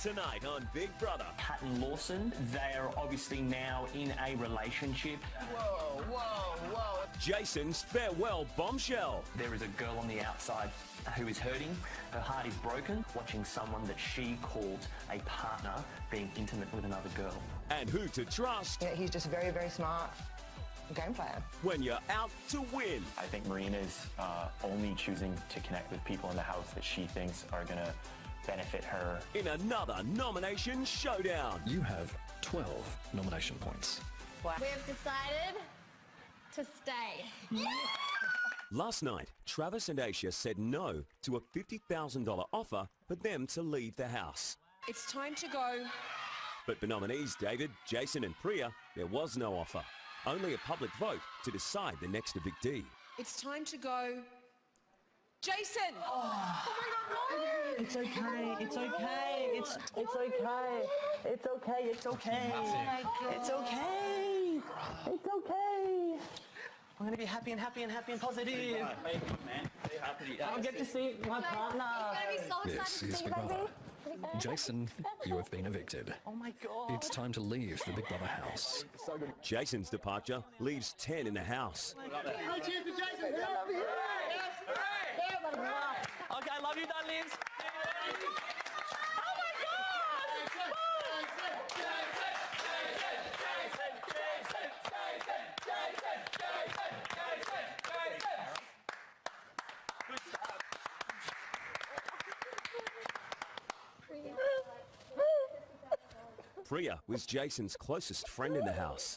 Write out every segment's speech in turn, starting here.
Tonight on Big Brother. Kat and Lawson, they are obviously now in a relationship. Whoa, whoa, whoa. Jason's farewell bombshell. There is a girl on the outside who is hurting. Her heart is broken, watching someone that she called a partner being intimate with another girl. And who to trust. Yeah, he's just very, very smart game player. When you're out to win. I think Marina's only choosing to connect with people in the house that she thinks are going to benefit her. In another nomination showdown. You have 12 nomination points. We've decided to stay. Last night, Travis and Aisha said no to a $50,000 offer for them to leave the house. It's time to go. But for nominees David, Jason and Priya, there was no offer. Only a public vote to decide the next evictee. It's time to go. Jason! It's okay, it's okay, it's okay, it's okay, it's okay, it's okay, it's okay. I'm going to be happy and positive. I'll get to see my partner. You're going to be so excited This to is see Big you, Brother. baby. Jason, you have been evicted. Oh my God. It's time to leave the Big Brother house. Jason's departure leaves 10 in the house. Okay, I love you, darlings. Priya was Jason's closest friend in the house.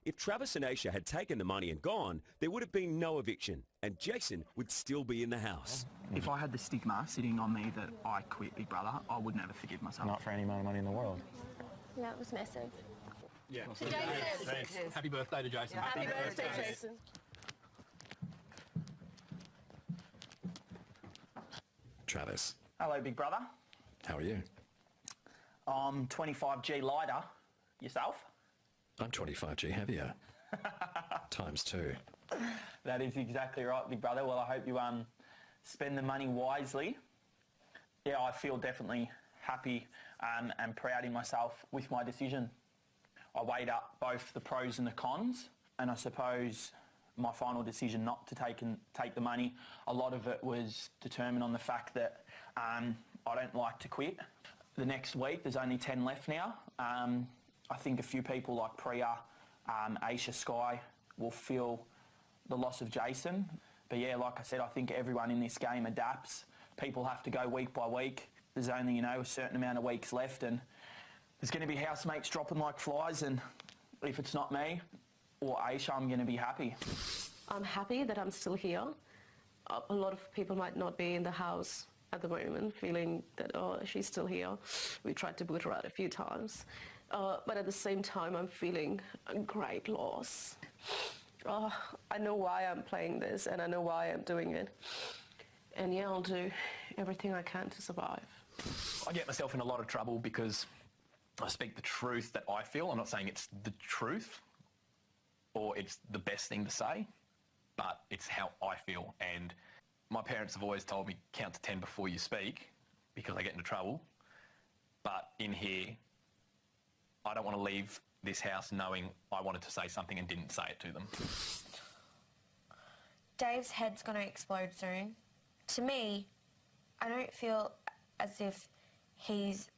If Travis and Aisha had taken the money and gone, there would have been no eviction, and Jason would still be in the house. If I had the stigma sitting on me that I quit Big Brother, I would never forgive myself. Not for any amount of money in the world. Yeah, it was massive. Yeah. To Jason. Happy birthday to Jason. Happy birthday, Jason. Travis, Hello, Big Brother. how are you? I'm 25G lighter. Yourself? I'm 25G heavier. Times 2. That is exactly right, Big Brother. Well, I hope you spend the money wisely. Yeah, I feel definitely happy and proud in myself with my decision. I weighed up both the pros and the cons, and I suppose my final decision not to take the money, a lot of it was determined on the fact that I don't like to quit. The next week, there's only 10 left now. I think a few people like Priya, Aisha, Sky will feel the loss of Jason. But yeah, like I said, I think everyone in this game adapts. People have to go week by week. There's only, a certain amount of weeks left, and there's going to be housemates dropping like flies, and if it's not me or Aisha, I'm going to be happy. I'm happy that I'm still here. A lot of people might not be in the house at the moment, feeling that, oh, she's still here. We tried to boot her out a few times. But at the same time, I'm feeling a great loss. I know why I'm playing this, and I know why I'm doing it. And yeah, I'll do everything I can to survive. I get myself in a lot of trouble because I speak the truth that I feel. I'm not saying it's the truth or it's the best thing to say, but it's how I feel. And my parents have always told me count to 10 before you speak because I get into trouble. But in here, I don't want to leave this house knowing I wanted to say something and didn't say it to them. Dave's head's going to explode soon. To me, I don't feel as if he's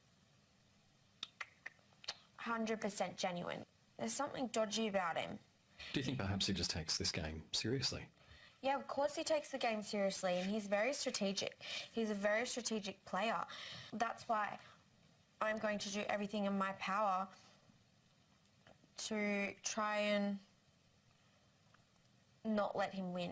100% genuine. There's something dodgy about him. Do you think perhaps he just takes this game seriously? Yeah, of course he takes the game seriously, and he's very strategic. He's a very strategic player. That's why I'm going to do everything in my power to try and not let him win.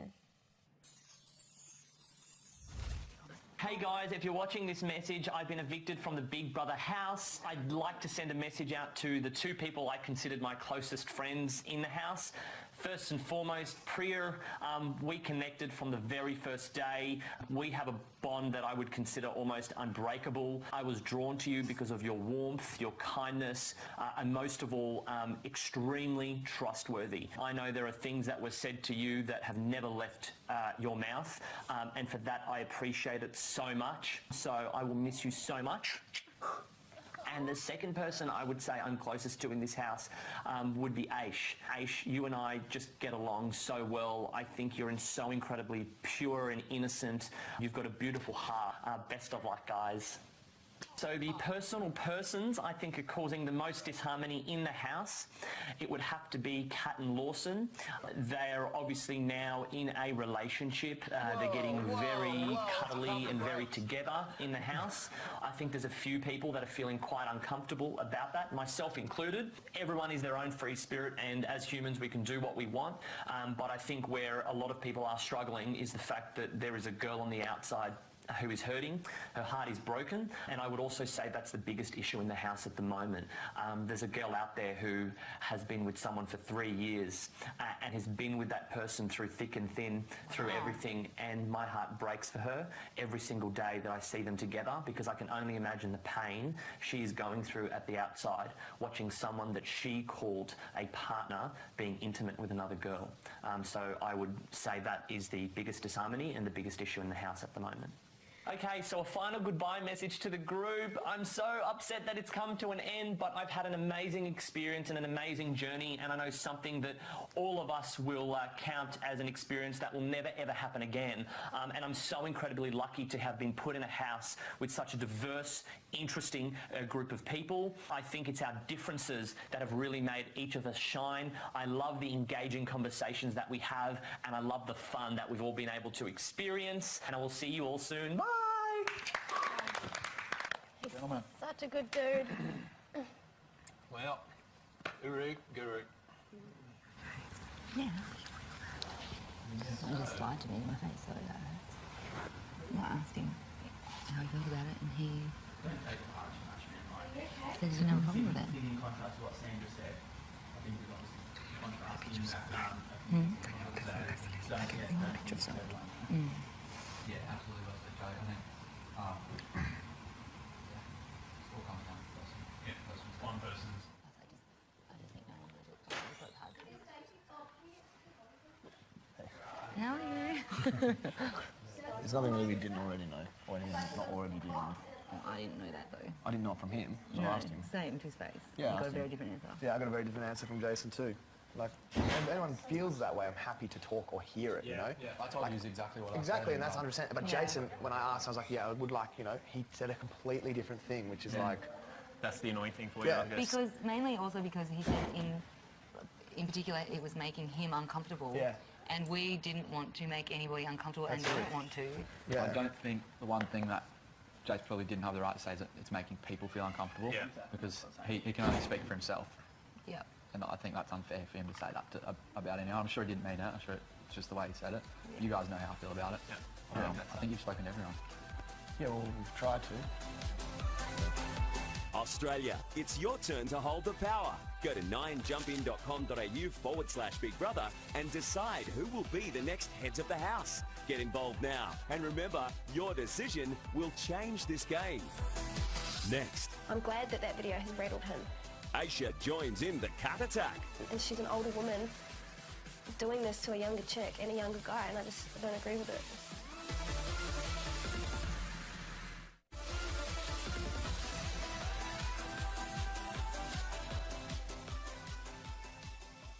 Hey guys, if you're watching this message, I've been evicted from the Big Brother house. I'd like to send a message out to the two people I considered my closest friends in the house. First and foremost, Priya, we connected from the very first day. We have a bond that I would consider almost unbreakable. I was drawn to you because of your warmth, your kindness, and most of all, extremely trustworthy. I know there are things that were said to you that have never left your mouth, and for that I appreciate it so much. So I will miss you so much. And the second person I would say I'm closest to in this house would be Aish. Aish, you and I just get along so well. I think you're so incredibly pure and innocent. You've got a beautiful heart. Best of luck, guys. So the personal persons I think are causing the most disharmony in the house, it would have to be Kat and Lawson. They're obviously now in a relationship. They're getting very cuddly and very together in the house. I think there's a few people that are feeling quite uncomfortable about that, myself included. Everyone is their own free spirit, and as humans we can do what we want. But I think where a lot of people are struggling is the fact that there is a girl on the outside who is hurting, her heart is broken, and I would also say that's the biggest issue in the house at the moment. There's a girl out there who has been with someone for 3 years and has been with that person through thick and thin, through everything, and my heart breaks for her every single day that I see them together, because I can only imagine the pain she is going through at the outside, watching someone that she called a partner being intimate with another girl. So I would say that is the biggest disharmony and the biggest issue in the house at the moment. Okay, so a final goodbye message to the group. I'm so upset that it's come to an end, but I've had an amazing experience and an amazing journey, and I know something that all of us will count as an experience that will never ever happen again. And I'm so incredibly lucky to have been put in a house with such a diverse, interesting group of people. I think it's our differences that have really made each of us shine. I love the engaging conversations that we have, and I love the fun that we've all been able to experience, and I will see you all soon. Bye! He's such a good dude. Well, guru. Yeah. You just lied to me in my face, so that hurts. I asked him how he felt about it, and he said he didn't have a problem with it. Yeah, absolutely was the joke. I think all comes down to person. Yeah, one person's. How are you? There's nothing really we didn't already know, or anything that's not already dealing with. Oh, I didn't know that though. I didn't know it from him, so No, I asked him. same to his face. Yeah, You got I a asked very him. different answer. Yeah, I got a very different answer from Jason too. Like, if anyone feels that way, I'm happy to talk or hear it, you know? Yeah, I told you exactly what I said. Exactly, and that's 100%. But Yeah. Jason, when I asked, I was like, yeah, I would like, you know, he said a completely different thing, which is like... That's the annoying thing for Yeah. you, I guess. Because mainly also because he said in particular it was making him uncomfortable. Yeah. And we didn't want to make anybody uncomfortable and don't want to. Yeah. I don't think the one thing that Jace probably didn't have the right to say is that it's making people feel uncomfortable. Yeah. Because he can only speak for himself. Yeah. And I think that's unfair for him to say that about anyone. I'm sure he didn't mean it. I'm sure it's just the way he said it. You guys know how I feel about it. Yeah. I think you've spoken to everyone. Yeah, well, we've tried to. Australia, it's your turn to hold the power. Go to 9jumpin.com.au/Big Brother and decide who will be the next heads of the house. Get involved now. And remember, your decision will change this game. Next, I'm glad that video has rattled him. Aisha joins in the cat attack. And she's an older woman doing this to a younger chick and a younger guy, and I don't agree with it.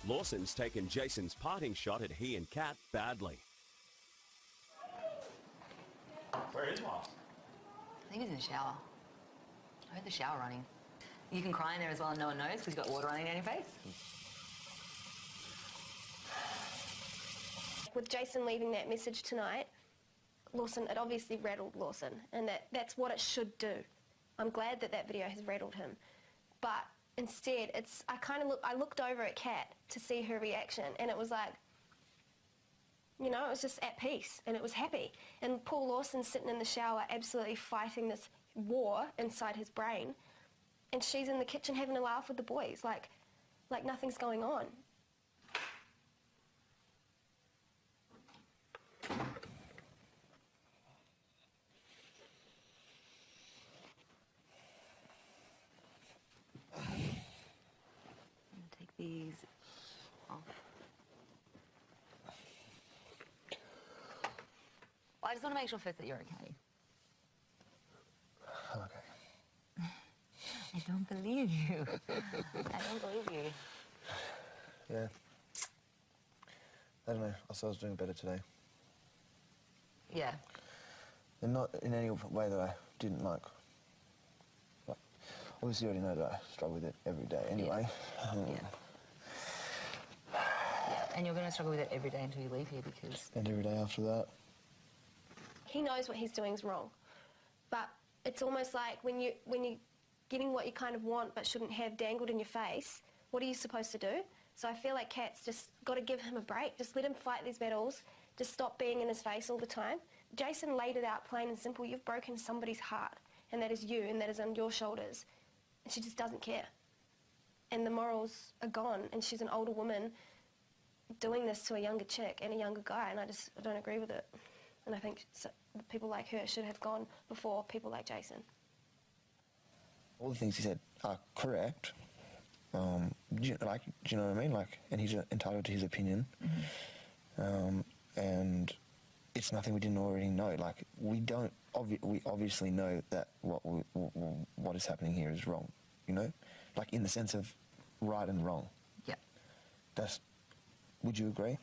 Lawson's taken Jason's parting shot at he and Kat badly. Where is Miles? I think he's in the shower. I heard the shower running. You can cry in there as well and no one knows because you've got water running down your face. With Jason leaving that message tonight, Lawson, it obviously rattled Lawson, and that's what it should do. I'm glad that video has rattled him, but instead, I looked over at Kat to see her reaction, and it was like, you know, it was just at peace, and it was happy. And Paul Lawson's sitting in the shower absolutely fighting this war inside his brain, and she's in the kitchen having a laugh with the boys, like nothing's going on. he's off. Well, I just want to make sure first that you're okay. Okay. I don't believe you. I don't believe you. Yeah. I don't know. I thought I was doing better today. Yeah. And not in any way that I didn't like. But obviously you already know that I struggle with it every day anyway. Yeah. And you're going to struggle with it every day until you leave here because... And every day after that. He knows what he's doing is wrong. But it's almost like when you're getting what you kind of want but shouldn't have dangled in your face, what are you supposed to do? So I feel like Kat's just got to give him a break. Just let him fight these battles. Just stop being in his face all the time. Jason laid it out plain and simple. You've broken somebody's heart, and that is you, and that is on your shoulders. And she just doesn't care. And the morals are gone, and she's an older woman doing this to a younger chick and a younger guy, and I don't agree with it. And I think people like her should have gone before people like Jason. All the things he said are correct. Do you know what I mean? Like, and he's entitled to his opinion. Mm-hmm. And it's nothing we didn't already know. Like, we obviously know that what is happening here is wrong. You know, like in the sense of right and wrong. Yeah. Would you agree?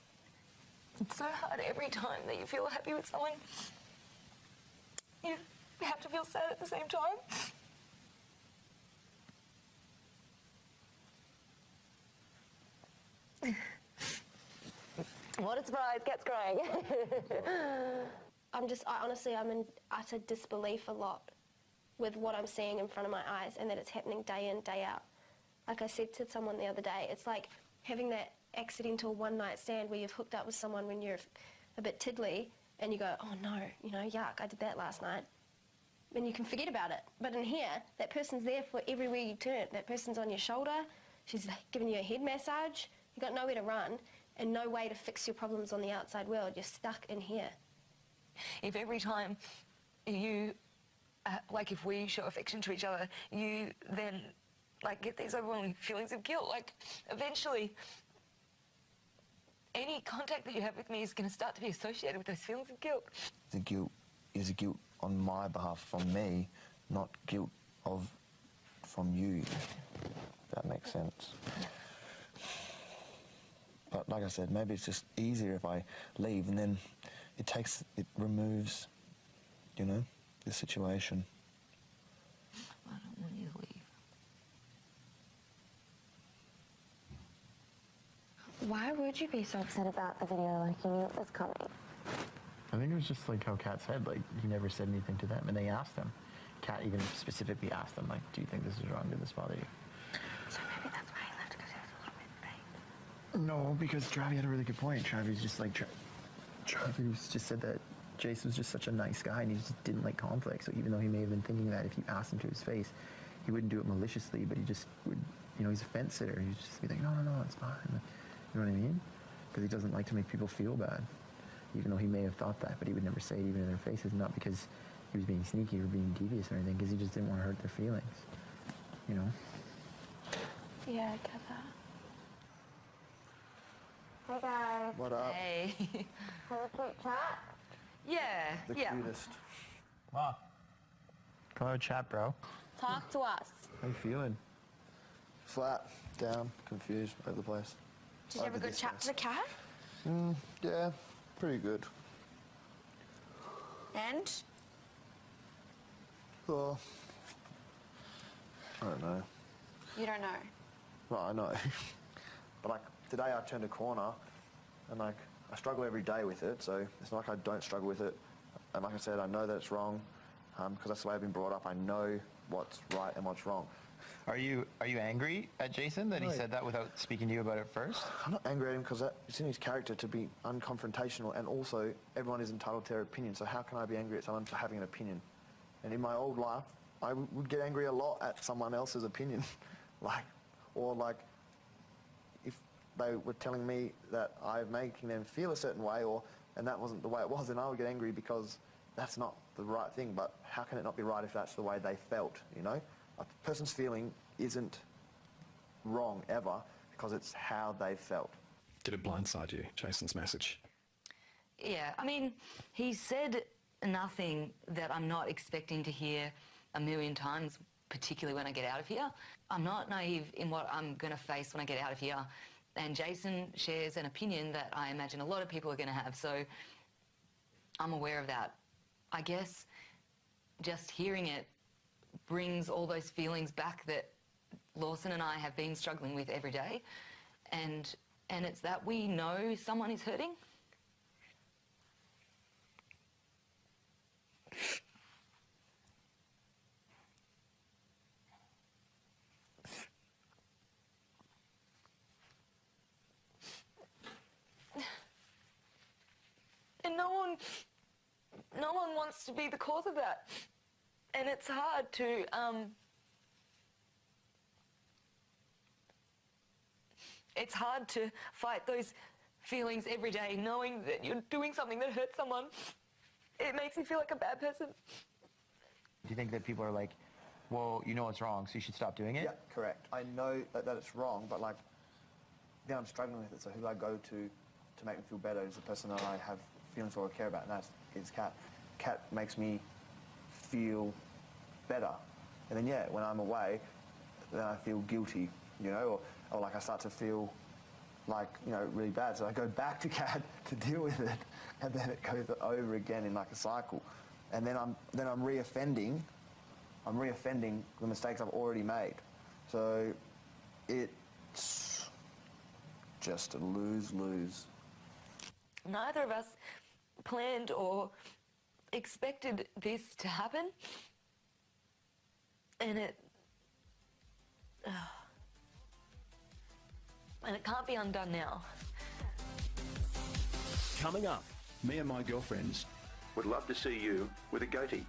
It's so hard every time that you feel happy with someone. You have to feel sad at the same time. What a surprise, Kat's crying. I'm in utter disbelief a lot with what I'm seeing in front of my eyes and that it's happening day in, day out. Like I said to someone the other day, it's like having that accidental one-night stand where you've hooked up with someone when you're a bit tiddly and you go, oh no, you know, yuck, I did that last night. And you can forget about it. But in here, that person's there for everywhere you turn. That person's on your shoulder, she's giving you a head massage, you've got nowhere to run and no way to fix your problems on the outside world. You're stuck in here. If every time you, if we show affection to each other, you then, get these overwhelming feelings of guilt, eventually any contact that you have with me is going to start to be associated with those feelings of guilt. The guilt is a guilt on my behalf from me, not guilt from you, if that makes sense. But like I said, maybe it's just easier if I leave and then it removes, you know, the situation. I don't want you to leave. Why would you be so upset about the video? Like, you knew it was coming. I think it was just like how Kat said, he never said anything to them, and they asked him. Kat even specifically asked them, do you think this is wrong? Did this bother you? So maybe that's why he left, because he was a little bit pained. No, because Travi had a really good point. Travi's just Travis just said that Jason was just such a nice guy and he just didn't like conflict. So even though he may have been thinking that if you asked him to his face, he wouldn't do it maliciously, but he just would, you know, he's a fence sitter. He'd just be like, no, it's fine. You know what I mean? Because he doesn't like to make people feel bad. Even though he may have thought that, but he would never say it even in their faces, not because he was being sneaky or being devious or anything, because he just didn't want to hurt their feelings, you know? Yeah, I get that. Hey guys. What up? Hey. Have a quick chat? Yeah, The cutest. Wow. Come have a chat, bro. Talk to us. How you feeling? Flat, down, confused, over the place. Did you have a good chat to the cat? Yeah, pretty good. And? Well, I don't know. You don't know? Well, I know. But today I turned a corner and I struggle every day with it, so it's not like I don't struggle with it. And like I said, I know that it's wrong because that's the way I've been brought up. I know what's right and what's wrong. Are you angry at Jason that he said that without speaking to you about it first? I'm not angry at him because it's in his character to be unconfrontational, and also everyone is entitled to their opinion, so how can I be angry at someone for having an opinion? And in my old life, I would get angry a lot at someone else's opinion. If they were telling me that I'm making them feel a certain way, and that wasn't the way it was, then I would get angry because that's not the right thing. But how can it not be right if that's the way they felt, you know? A person's feeling isn't wrong ever. because it's how they felt. Did it blindside you, Jason's message? Yeah, I mean, he said nothing that I'm not expecting to hear a million times, particularly when I get out of here. I'm not naive in what I'm going to face when I get out of here. And Jason shares an opinion that I imagine a lot of people are going to have, so I'm aware of that. I guess just hearing it brings all those feelings back that Lawson and I have been struggling with every day. And it's that we know someone is hurting. And no one wants to be the cause of that. And it's hard to, it's hard to fight those feelings every day, knowing that you're doing something that hurts someone. It makes me feel like a bad person. Do you think that people are like, well, you know it's wrong, so you should stop doing it? Yeah, correct. I know that it's wrong, but like, then I'm struggling with it. So who do I go to make me feel better is the person that I have feelings for or care about, and that is Kat. Kat makes me feel better. And then, yeah, when I'm away, then I feel guilty, you know, or like I start to feel like, you know, really bad. So I go back to Kat to deal with it, and then it goes over again in like a cycle. And then I'm re-offending the mistakes I've already made. So it's just a lose-lose. Neither of us planned or expected this to happen. And it can't be undone now. Coming up. Me and my girlfriends would love to see you with a goatee.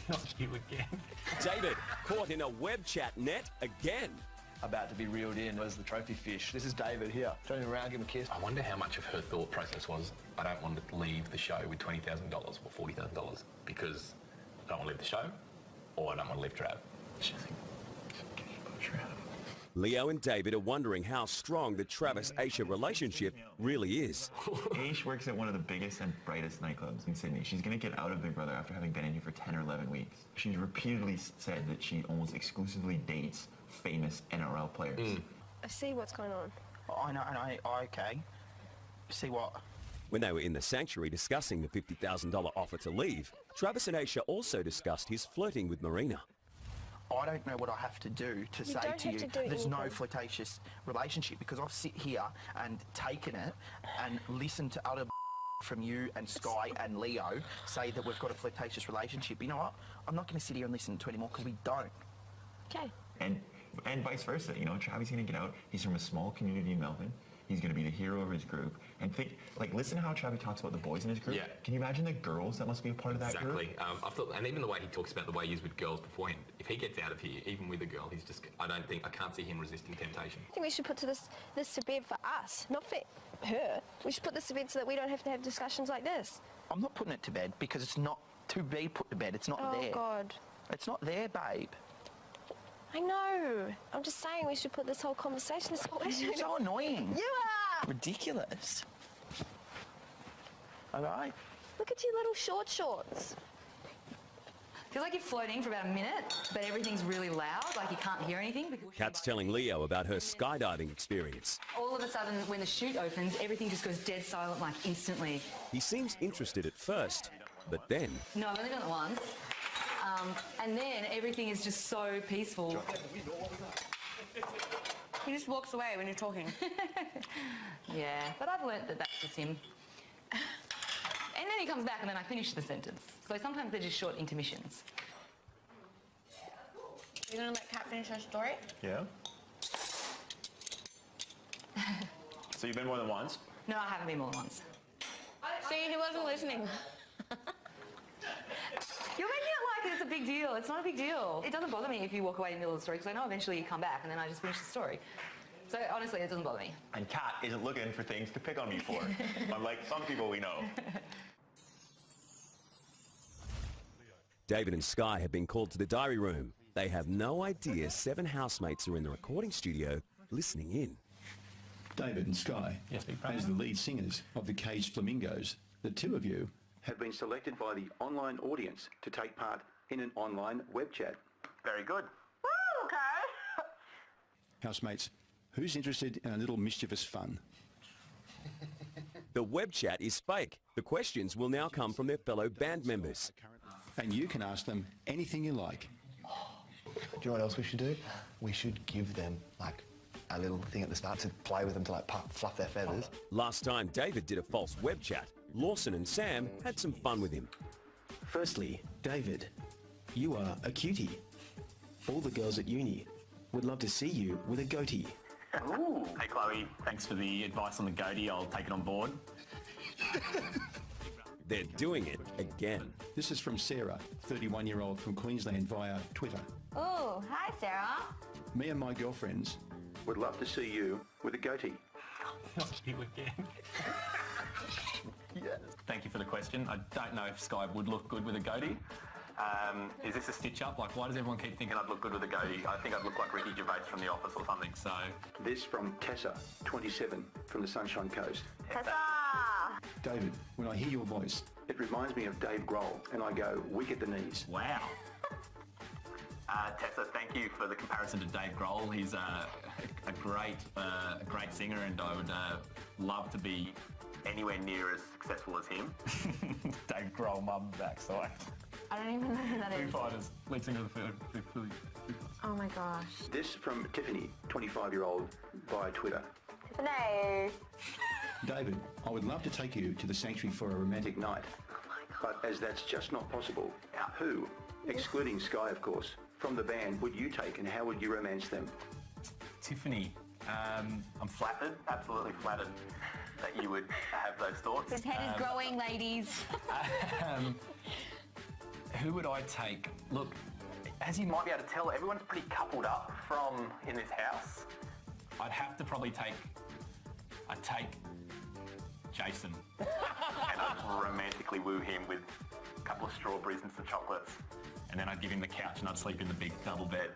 Not you again. David, caught in a web chat net again. About to be reeled in as the trophy fish. This is David here. Turning around, give him a kiss. I wonder how much of her thought process was, I don't want to leave the show with $20,000 or $40,000 because I don't want to leave the show or I don't want to leave Trav. Leo and David are wondering how strong the Travis-Aisha relationship really is. Aish works at one of the biggest and brightest nightclubs in Sydney. She's going to get out of Big Brother after having been in here for 10 or 11 weeks. She's repeatedly said that she almost exclusively dates famous NRL players. I see what's going on. I know, okay. See what? When they were in the sanctuary discussing the $50,000 offer to leave, Travis and Aisha also discussed his flirting with Marina. I don't know what I have to do to say to you there's no flirtatious relationship, because I've sit here and taken it and listened to other from you and Sky and Leo say that we've got a flirtatious relationship. You know what? I'm not going to sit here and listen to it anymore because we don't. Okay. And vice versa, you know, Travis going to get out. He's from a small community in Melbourne. He's going to be the hero of his group. And think, like, listen to how Travis talks about the boys in his group. Yeah. Can you imagine the girls that must be a part of that group? Exactly. I thought, and even the way he talks about the way he is with girls beforehand, if he gets out of here, even with a girl, he's just, I can't see him resisting temptation. I think we should put this to bed for us, not for her. We should put this to bed so that we don't have to have discussions like this. I'm not putting it to bed because it's not to be put to bed. It's not there. Oh, God. It's not there, babe. I know. I'm just saying we should put this whole conversation, this whole issue... You're so annoying. You are! Ridiculous. All right. Look at your little shorts. Feels like you're floating for about a minute, but everything's really loud, like you can't hear anything. Kat's telling Leo about her skydiving experience. All of a sudden, when the chute opens, everything just goes dead silent, like instantly. He seems interested at first, but then... No, I've only done it once. And then everything is just so peaceful. He just walks away when you're talking. Yeah, but I've learnt that that's just him. And then he comes back and then I finish the sentence. So sometimes they're just short intermissions. You're going to let Kat finish her story? Yeah. So you've been more than once? No, I haven't been more than once. See, he wasn't listening. You're making it like it's a big deal. It's not a big deal. It doesn't bother me if you walk away in the middle of the story because I know eventually you come back and then I just finish the story. So honestly, it doesn't bother me. And Kat isn't looking for things to pick on me for. Unlike some people we know. David and Sky have been called to the diary room. They have no idea 7 housemates are in the recording studio listening in. David and Sky, Yes, Big Brother. as the lead singers of the Caged Flamingos, the two of you Have been selected by the online audience to take part in an online web chat. Very good. housemates, who's interested in a little mischievous fun? The web chat is fake. The questions will now come from their fellow band members. And you can ask them anything you like. Do you know what else we should do? We should give them, like, a little thing at the start to play with them to, like, fluff their feathers. Last time David did a false web chat, Lawson and Sam had some fun with him. Firstly, David, you are a cutie. All the girls at uni would love to see you with a goatee. Ooh. Hey Chloe, thanks for the advice on the goatee. I'll take it on board. They're doing it again. This is from Sarah, 31-year-old from Queensland via Twitter. Oh, hi, Sarah. Me and my girlfriends Would love to see you with a goatee. You again. Yes. Thank you for the question. I don't know if Sky would look good with a goatee. Is this a stitch-up? Like, why does everyone keep thinking I'd look good with a goatee? I think I'd look like Ricky Gervais from The Office or something, so... This from Tessa, 27, from the Sunshine Coast. Tessa! David, when I hear your voice, It reminds me of Dave Grohl, and I go weak at the knees. Wow. Tessa, thank you for the comparison to Dave Grohl. He's a great singer, and I would love to be anywhere near as successful as him. Dave Grohl, mum backside. I don't even know who that Foo is. Fighters, lead singer of the Foo Fighters. Oh my gosh. This from Tiffany, 25-year-old, via Twitter. Tiffany. David, I would love to take you to the Sanctuary for a romantic night. But as that's just not possible, who, excluding Sky of course, from the band would you take and how would you romance them? Tiffany, I'm flattered, absolutely flattered that you would have those thoughts. His head is growing, ladies. Who would I take? Look, as you might be able to tell, everyone's pretty coupled up from in this house. I'd have to probably take Jason. And I'd romantically woo him with a couple of strawberries and some chocolates. And then I'd give him the couch and I'd sleep in the big double bed.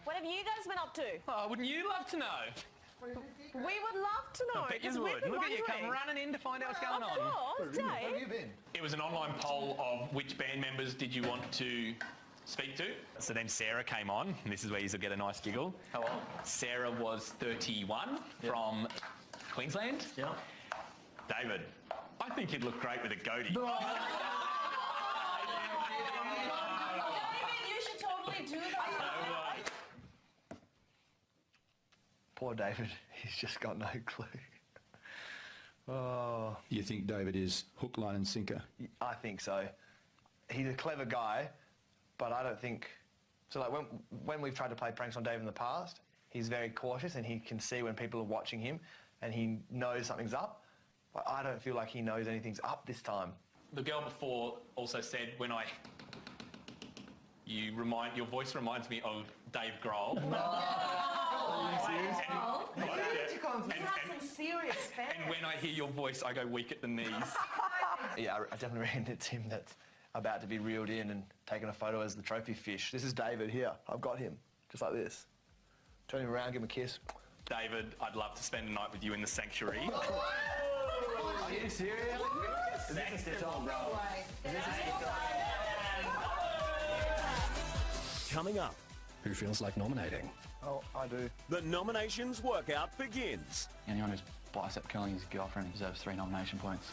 What have you guys been up to? Oh, wouldn't you love to know? We would love to know. I bet you 'cause we've would. been Look at you come wondering. running in to find out what's going on. Of course, Dave. Where have you been? It was an online poll of which band members did you want to speak to. So then Sarah came on, and this is where you'll get a nice giggle. How old? Sarah was 31 from Queensland. Yeah. David, I think you'd look great with a goatee. David, you should totally do that. Poor David, he's just got no clue. Oh. You think David is hook, line and sinker? I think so. He's a clever guy, but I don't think... So like when we've tried to play pranks on Dave in the past, he's very cautious and he can see when people are watching him and he knows something's up. But I don't feel like he knows anything's up this time. The girl before also said, your voice reminds me of Dave Grohl. Some serious fans. And when I hear your voice, I go weak at the knees. Yeah, I definitely reckon it's him that's about to be reeled in and taken a photo as the trophy fish. This is David here. I've got him, just like this. Turn him around, give him a kiss. David, I'd love to spend a night with you in the sanctuary. Are you serious? Is this a stitch-on, bro? Coming up. Who feels like nominating? Oh, I do. The nominations workout begins. Anyone who's bicep curling his girlfriend deserves 3 nomination points.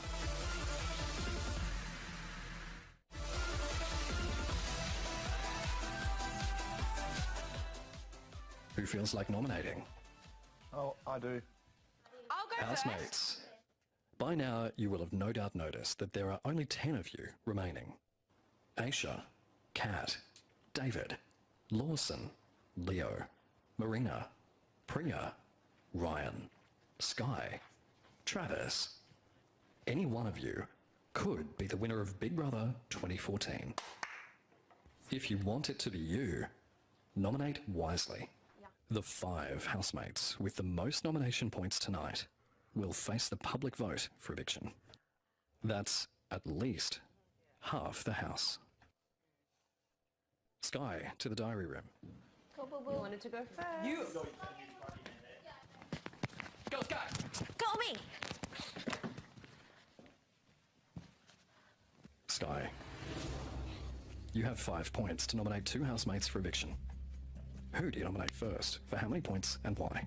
Who feels like nominating? Oh, I do. I'll go Housemates. By now, you will have no doubt noticed that there are only 10 of you remaining. Aisha, Kat, David, Lawson, Leo, Marina, Priya, Ryan, Sky, Travis. Any one of you could be the winner of Big Brother 2014. If you want it to be you, nominate wisely. The 5 housemates with the most nomination points tonight will face the public vote for eviction. That's at least half the house. Sky to the diary room. You wanted to go first. You. Go, Sky. Go me. Sky. You have 5 points to nominate 2 housemates for eviction. Who do you nominate first? For how many points and why?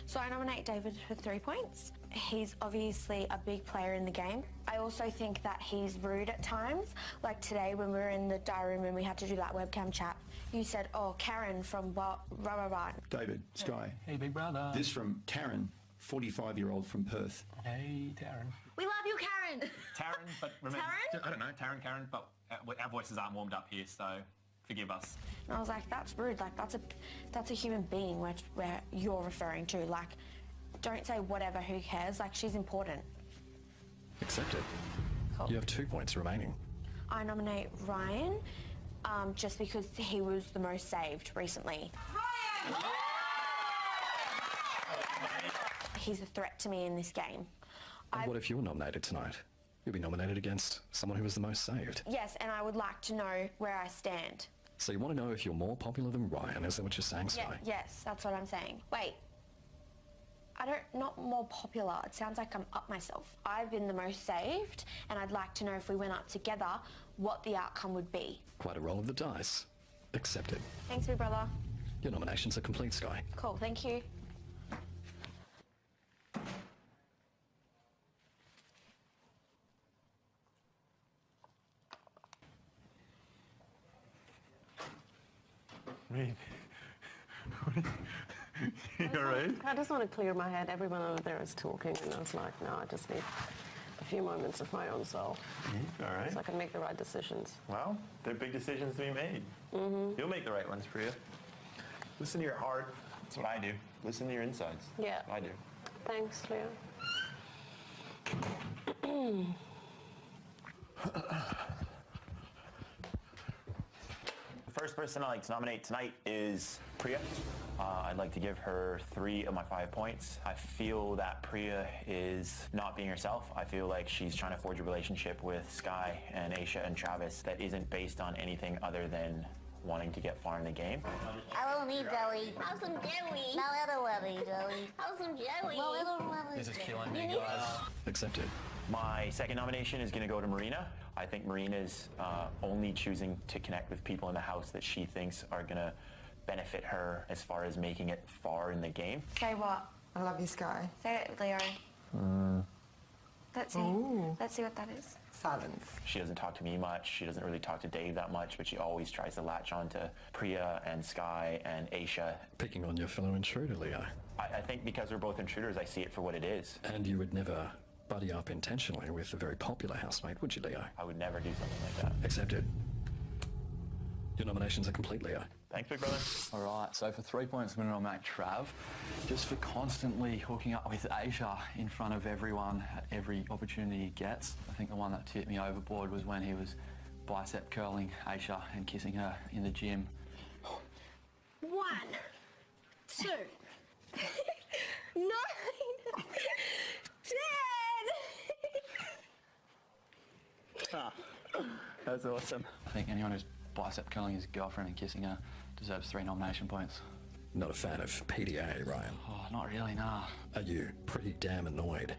So I nominate David for 3 points. He's obviously a big player in the game. I also think that he's rude at times. Like today when we were in the diary room and we had to do that webcam chat, you said, oh, Karen from blah, blah, blah, blah. David, Sky. Hey, big brother. This from Taryn, 45-year-old from Perth. Hey, Taryn. We love you, Karen. Taryn, but remember, Taryn? I don't know, Karen, but our voices aren't warmed up here, so forgive us. And I was like, that's rude. Like, that's a human being where you're referring to. Like, don't say whatever, who cares? Like, she's important. Accepted. Cool. You have 2 points remaining. I nominate Ryan, just because he was the most saved recently. Ryan! He's a threat to me in this game. And what if you were nominated tonight? You'll be nominated against someone who was the most saved. Yes, and I would like to know where I stand. So you want to know if you're more popular than Ryan, is that what you're saying, Sky? Yes, that's what I'm saying. Wait. Not more popular. It sounds like I'm up myself. I've been the most saved, and I'd like to know if we went up together, what the outcome would be. Quite a roll of the dice. Accepted. Thanks, big brother. Your nominations are complete, Sky. Cool, thank you. I just want to clear my head. Everyone over there is talking, and I was like, no, I just need a few moments of my own soul. All right. So I can make the right decisions. Well, they're big decisions to be made. You'll make the right ones, Priya. Listen to your heart. That's what I do. Listen to your insides. Yeah. I do. Thanks, Leo. The first person I'd like to nominate tonight is Priya. I'd like to give her 3 of my 5 points. I feel that Priya is not being herself. I feel like she's trying to forge a relationship with Sky and Aisha and Travis that isn't based on anything other than wanting to get far in the game. Hello, me, Joey. How's some Joey? No, little Joey, Joey. How's some Joey? No, little Joey. This is killing me, guys. Accepted. My second nomination is going to go to Marina. I think Marina's only choosing to connect with people in the house that she thinks are going to benefit her as far as making it far in the game. Say what? I love you, Sky. Say it, Leo. Let's see. Let's see what that is. Silence. She doesn't talk to me much. She doesn't really talk to Dave that much, but she always tries to latch on to Priya and Sky and Aisha. Picking on your fellow intruder, Leo. I think because we're both intruders, I see it for what it is. And you would never buddy up intentionally with a very popular housemate, would you, Leo? I would never do something like that. Accepted. Your nominations are complete, Leo. Thanks, big brother. All right, so for 3 points, I'm going to nominate Trav, just for constantly hooking up with Aisha in front of everyone at every opportunity he gets. I think the one that tipped me overboard was when he was bicep curling Aisha and kissing her in the gym. 1, 2, 9, 10. That's awesome. I think anyone who's bicep curling his girlfriend and kissing her deserves 3 nomination points. Not a fan of PDA, Ryan. Oh, not really, nah. Are you pretty damn annoyed?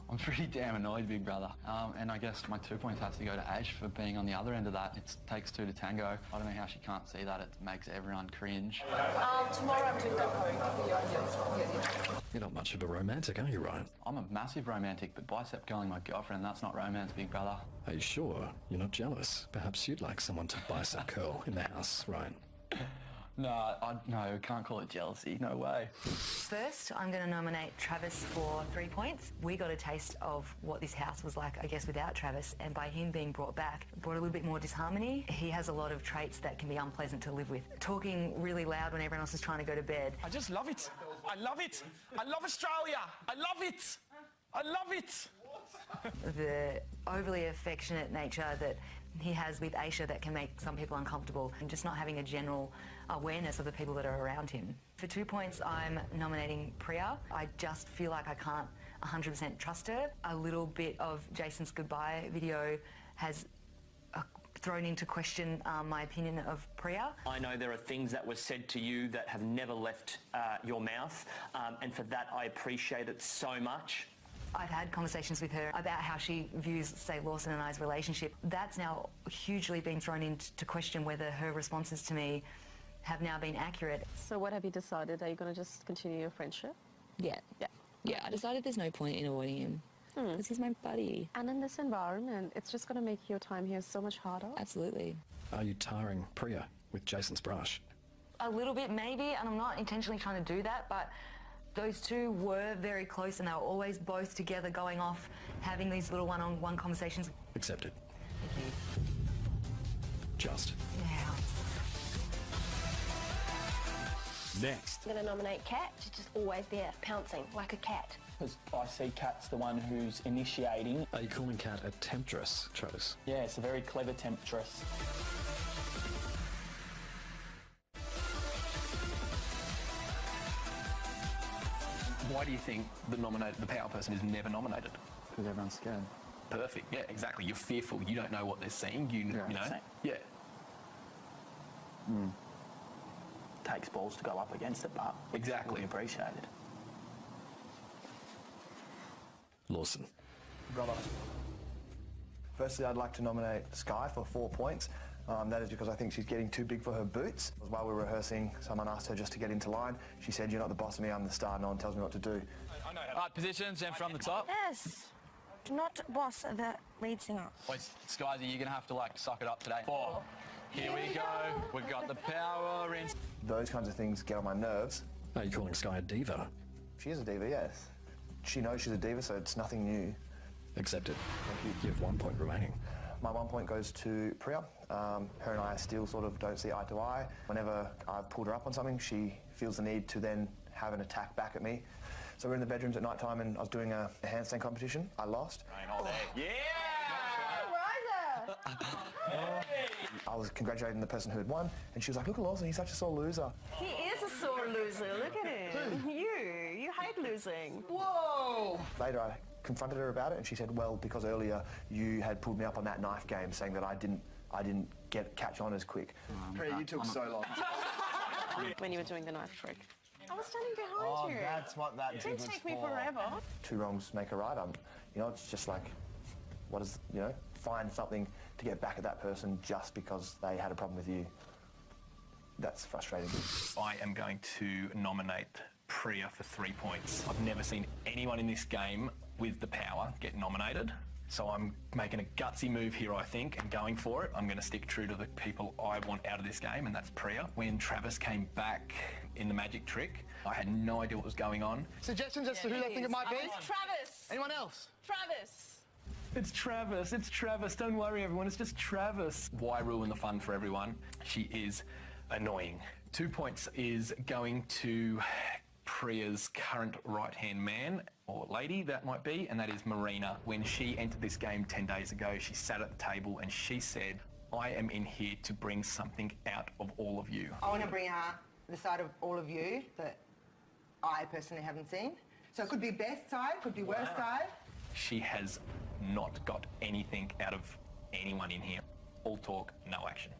I'm pretty damn annoyed, big brother. And I guess my 2 points has to go to Ash for being on the other end of that. It takes 2 to tango. I don't know how she can't see that. It makes everyone cringe. Tomorrow I'm doing that for You're not much of a romantic, are you, Ryan? I'm a massive romantic, but bicep curling my girlfriend, that's not romance, big brother. Are you sure you're not jealous? Perhaps you'd like someone to bicep curl in the house, Ryan. No, no, can't call it jealousy. No way. First, I'm going to nominate Travis for 3 points. We got a taste of what this house was like, I guess, without Travis, and by him being brought back, brought a little bit more disharmony. He has a lot of traits that can be unpleasant to live with. Talking really loud when everyone else is trying to go to bed. I just love it. I love it. I love Australia. I love it. I love it. The overly affectionate nature that he has with Aisha that can make some people uncomfortable, and just not having a general awareness of the people that are around him. For 2 points, I'm nominating Priya. I just feel like I can't 100% trust her. A little bit of Jason's goodbye video has thrown into question my opinion of Priya. I know there are things that were said to you that have never left your mouth, and for that I appreciate it so much. I've had conversations with her about how she views, say, Lawson and I's relationship. That's now hugely been thrown into question whether her responses to me have now been accurate. So what have you decided? Are you going to just continue your friendship? Yeah. Yeah, I decided there's no point in avoiding him. Because he's my buddy. And in this environment, it's just going to make your time here so much harder. Absolutely. Are you tarring Priya with Jason's brush? A little bit maybe, and I'm not intentionally trying to do that, but those two were very close and they were always both together going off, having these little one-on-one conversations. Accepted. Thank you. Just. Yeah. Next. I'm going to nominate Kat. She's just always there, pouncing like a cat. Because I see Kat's the one who's initiating. Are you calling Kat a temptress, Travis? Yeah, it's a very clever temptress. Why do you think the power person is never nominated? Because everyone's scared. Perfect. Yeah, exactly. You're fearful. You don't know what they're seeing. You know. Yeah. Takes balls to go up against it, but exactly we appreciate it. Lawson. Brother. Firstly, I'd like to nominate Sky for 4 points. That is because I think she's getting too big for her boots. While we were rehearsing, someone asked her just to get into line. She said, "You're not the boss of me, I'm the star. No one tells me what to do." Right, positions and from the top. Yes. Do not boss the lead singer. Boys, Skies, you're going to have to, suck it up today. 4. Here we go. We've got the power in. Those kinds of things get on my nerves. Are you calling Sky a diva? She is a diva, yes. She knows she's a diva, so it's nothing new. Accepted. Thank you. You have 1 point remaining. My 1 point goes to Priya. Her and I still sort of don't see eye to eye. Whenever I've pulled her up on something, she feels the need to then have an attack back at me. So we're in the bedrooms at night time and I was doing a handstand competition. I lost. Yeah! I was congratulating the person who had won and she was like, "Look at Lawson, he's such a sore loser." He is a sore loser. Look at him. You hate losing. Whoa! Later I confronted her about it and she said, "Well, because earlier you had pulled me up on that knife game saying that I didn't catch on as quick." Priya, you took so long. When you were doing the knife trick. I was standing behind you. That's what that It didn't take me forever. 2 wrongs make a right. It's just like, find something to get back at that person just because they had a problem with you. That's frustrating. I am going to nominate Priya for 3 points. I've never seen anyone in this game with the power get nominated. So I'm making a gutsy move here, I think, and going for it. I'm going to stick true to the people I want out of this game, and that's Priya. When Travis came back in the magic trick, I had no idea what was going on. Suggestions as to who they think it might be? It's Travis. Anyone else? Travis. It's Travis. Don't worry, everyone. It's just Travis. Why ruin the fun for everyone? She is annoying. 2 points is going to Priya's current right-hand man, or lady that might be, and that is Marina. When she entered this game 10 days ago, she sat at the table and she said, "I am in here to bring something out of all of you." I want to bring out the side of all of you that I personally haven't seen. So it could be best side, could be worst side. She has not got anything out of anyone in here. All talk, no action.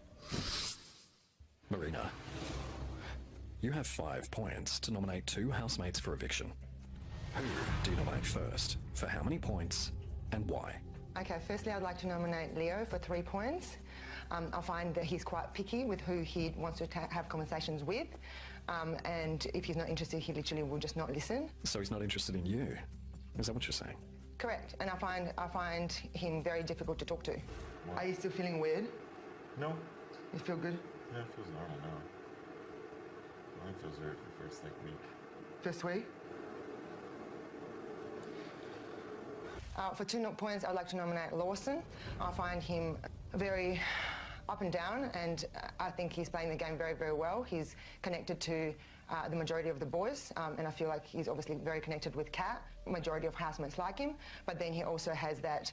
Marina, you have 5 points to nominate 2 housemates for eviction. Who do you nominate first? For how many points and why? Okay, firstly I'd like to nominate Leo for 3 points. I find that he's quite picky with who he wants to have conversations with. And if he's not interested, he literally will just not listen. So he's not interested in you? Is that what you're saying? Correct. And I find him very difficult to talk to. Are you still feeling weird? No. You feel good? Yeah, it feels normal now. I think it feels weird for the first week. First week? For 2 points, I'd like to nominate Lawson. I find him very up and down, and I think he's playing the game very, very well. He's connected to the majority of the boys, and I feel like he's obviously very connected with Kat. Majority of housemates like him, but then he also has that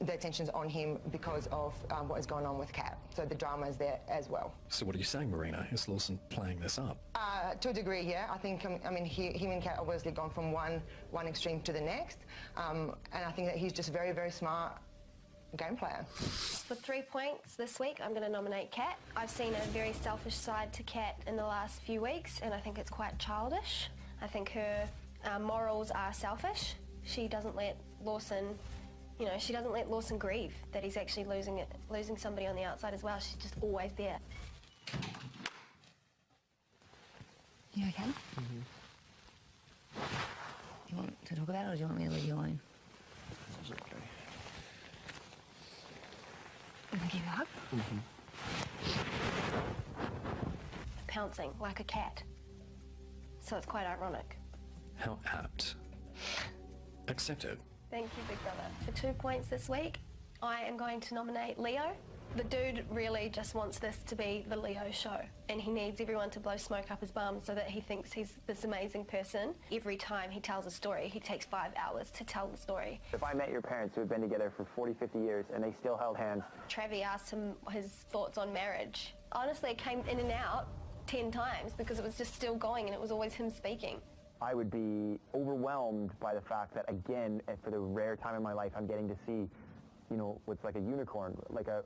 the attention's on him because of what is going on with Kat. So the drama is there as well. So what are you saying, Marina? Is Lawson playing this up? To a degree, yeah. I think, him and Kat obviously gone from one extreme to the next, and I think that he's just very, very smart game plan. For 3 points this week, I'm going to nominate Kat. I've seen a very selfish side to Kat in the last few weeks, and I think it's quite childish. I think her morals are selfish. She doesn't let Lawson, she doesn't let Lawson grieve that he's actually losing somebody on the outside as well. She's just always there. You okay? Mm-hmm. Do you want to talk about it, or do you want me to leave you alone? It's okay. Can I give you a hug? Pouncing like a cat. So it's quite ironic. How apt. Accepted. Thank you, Big Brother. For 2 points this week, I am going to nominate Leo. The dude really just wants this to be the Leo show, and he needs everyone to blow smoke up his bum so that he thinks he's this amazing person. Every time he tells a story, he takes 5 hours to tell the story. If I met your parents who have been together for 40, 50 years and they still held hands. Travie asked him his thoughts on marriage. Honestly, it came in and out 10 times because it was just still going and it was always him speaking. I would be overwhelmed by the fact that, again, and for the rare time in my life, I'm getting to see, what's like a unicorn, like a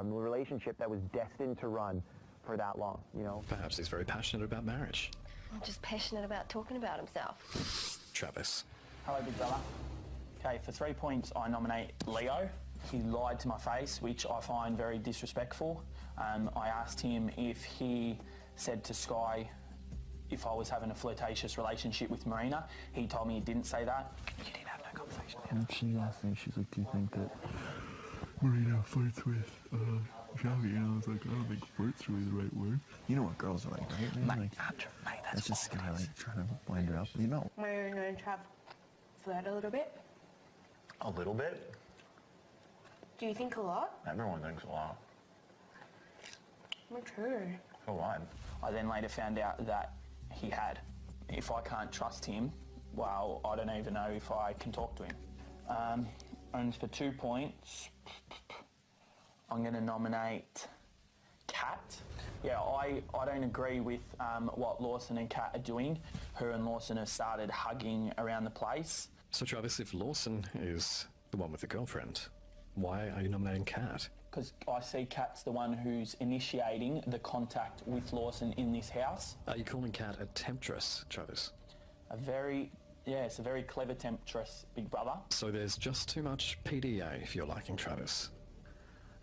relationship that was destined to run for that long, Perhaps he's very passionate about marriage. I'm just passionate about talking about himself. Travis. Hello, Big Brother. Okay, for 3 points, I nominate Leo. He lied to my face, which I find very disrespectful. I asked him if he said to Sky if I was having a flirtatious relationship with Marina. He told me he didn't say that. You didn't have no conversation with him. She asked me, she's like, do you think that Marina flirts with Xavi? And I was like, I don't think flirt's really the right word. You know what girls are like, right? Man? Like, that's just Sky, like, trying to wind her up, Marina and Trav flirt a little bit. A little bit? Do you think a lot? Everyone thinks a lot. Me too. So what? I then later found out that he had. If I can't trust him, well, I don't even know if I can talk to him. And for 2 points, I'm going to nominate Kat. Yeah, I don't agree with what Lawson and Kat are doing. Her and Lawson have started hugging around the place. So Travis, if Lawson is the one with the girlfriend, why are you nominating Kat? Because I see Kat's the one who's initiating the contact with Lawson in this house. Are you calling Kat a temptress, Travis? It's a very clever temptress, Big Brother. So there's just too much PDA if you're liking Travis.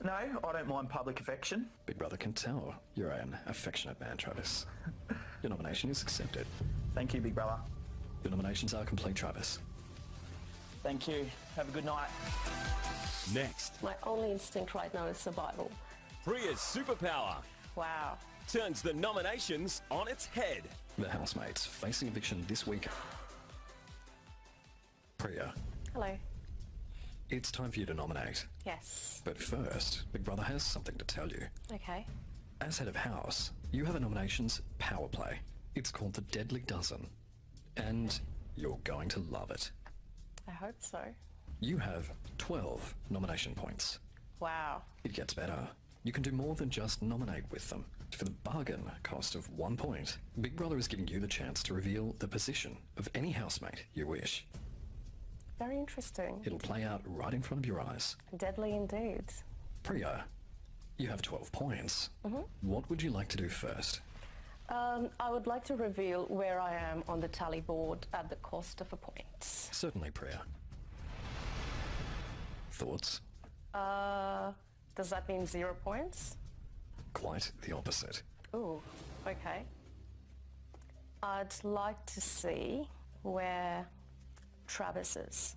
No, I don't mind public affection. Big Brother can tell you're an affectionate man, Travis. Your nomination is accepted. Thank you, Big Brother. Your nominations are complete, Travis. Thank you. Have a good night. Next. My only instinct right now is survival. Priya's superpower. Wow. Turns the nominations on its head. The housemates facing eviction this week. Priya. Hello. It's time for you to nominate. Yes. But first, Big Brother has something to tell you. Okay. As head of house, you have a nominations power play. It's called the Deadly Dozen. And you're going to love it. I hope so. You have 12 nomination points. Wow. It gets better. You can do more than just nominate with them. For the bargain cost of 1 point, Big Brother is giving you the chance to reveal the position of any housemate you wish. Very interesting. It'll play out right in front of your eyes. Deadly indeed. Priya, you have 12 points. Mm-hmm. What would you like to do first? I would like to reveal where I am on the tally board at the cost of a point. Certainly, Priya. Thoughts? Does that mean 0 points? Quite the opposite. Ooh, okay. I'd like to see where Travis is.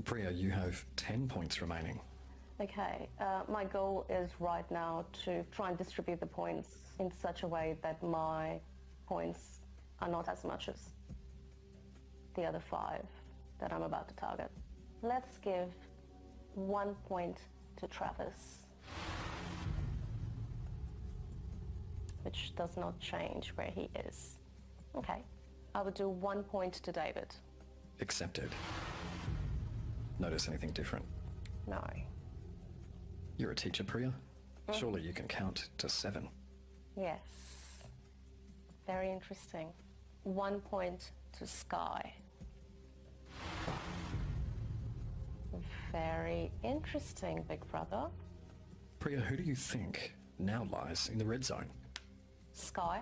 Priya, you have 10 points remaining. Okay, my goal is right now to try and distribute the points in such a way that my points are not as much as the other 5 that I'm about to target. Let's give 1 point to Travis, which does not change where he is. Okay, I would do 1 point to David. Accepted. Notice anything different? No. You're a teacher, Priya. Surely you can count to 7. Yes. Very interesting. 1 point to Sky. Very interesting, Big Brother. Priya, who do you think now lies in the red zone? Sky,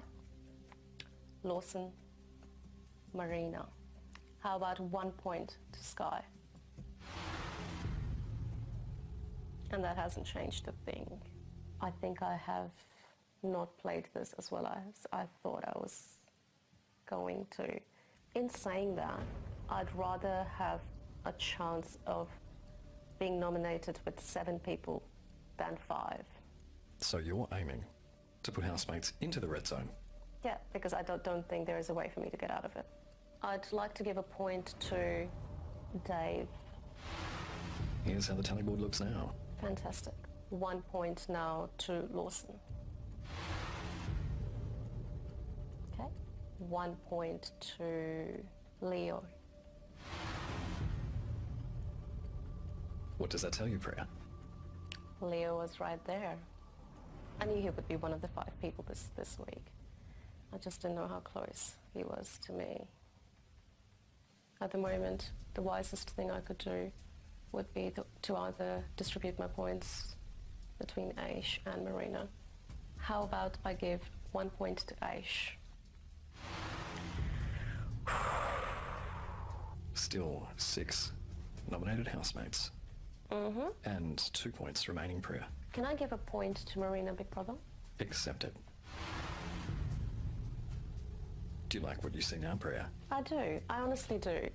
Lawson, Marina. How about 1 point to Sky? And that hasn't changed a thing. I think I have not played this as well as I thought I was going to. In saying that, I'd rather have a chance of being nominated with 7 people than 5. So you're aiming to put housemates into the red zone? Yeah, because I don't think there is a way for me to get out of it. I'd like to give a point to Dave. Here's how the tally board looks now. Fantastic. 1 point now to Lawson. Okay. 1 point to Leo. What does that tell you, Priya? Leo was right there. I knew he would be one of the 5 people this week. I just didn't know how close he was to me. At the moment, the wisest thing I could do would be to either distribute my points between Aish and Marina. How about I give 1 point to Aish? Still 6 nominated housemates. Mm-hmm. And 2 points remaining, Priya. Can I give a point to Marina, Big Brother? Accepted. Do you like what you see now, Priya? I do. I honestly do.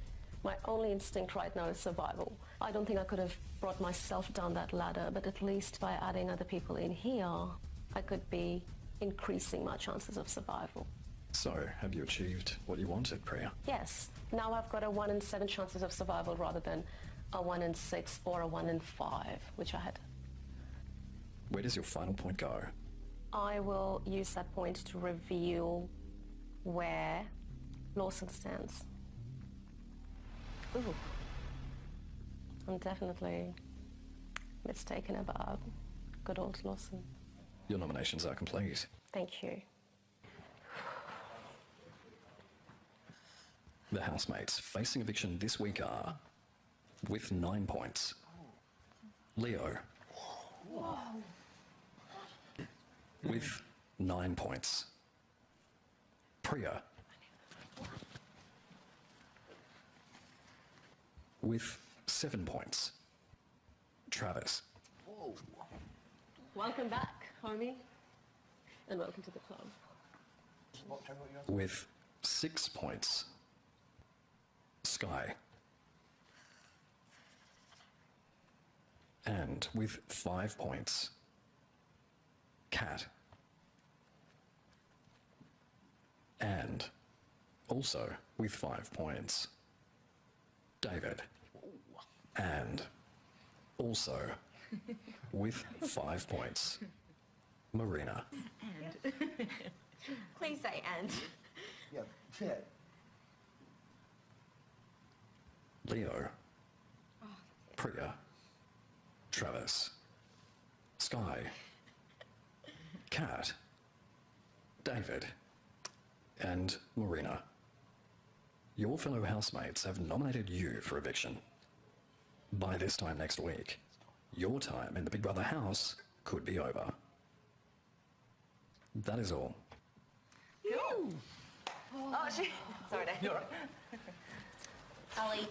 My only instinct right now is survival. I don't think I could have brought myself down that ladder, but at least by adding other people in here, I could be increasing my chances of survival. So, have you achieved what you wanted, Priya? Yes. Now I've got a 1 in 7 chances of survival rather than a 1 in 6 or a 1 in 5, which I had. Where does your final point go? I will use that point to reveal where Lawson stands. Ooh. I'm definitely mistaken about good old Lawson. Your nominations are complete. Thank you. The housemates facing eviction this week are, with 9 points, Leo. With 9 points, Priya. With 7 points, Travis. Welcome back, homie. And welcome to the club. With 6 points, Sky. And with 5 points, Kat. And also with 5 points, David. And also with 5 points, Marina. And. Please say and. Yeah. Leo. Priya. Travis. Sky. Kat. David. And Marina. Your fellow housemates have nominated you for eviction. By this time next week, your time in the Big Brother house could be over. That is all. Oh, she... Sorry, Dave. You're right. Cully.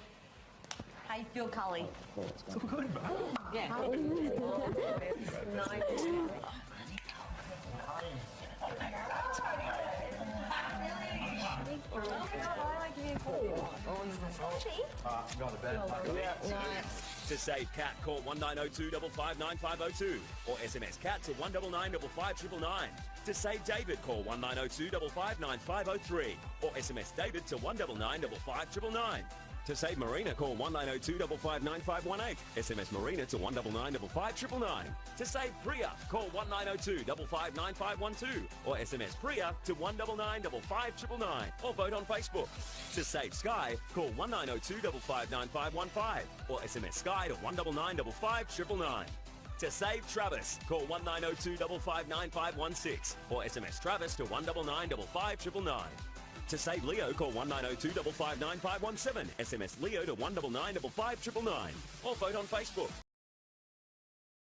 How you feel, Cully? It's all good, man. Yeah. Go to bed. To save Cat, call 1902 559502 or SMS Cat to 199 559. To save David, call 1902 559503 or SMS David to 199 559. To save Marina, call 1902 559518. SMS Marina to 199 559. To save Priya, call 1902 559512 or SMS Priya to 199 559 or vote on Facebook. To save Sky, call 1902 559515 or SMS Sky to 199 559. To save Travis, call 1902 559516 or SMS Travis to 199 559. To save Leo, call 1902 559 517, SMS Leo to 199 559, or vote on Facebook.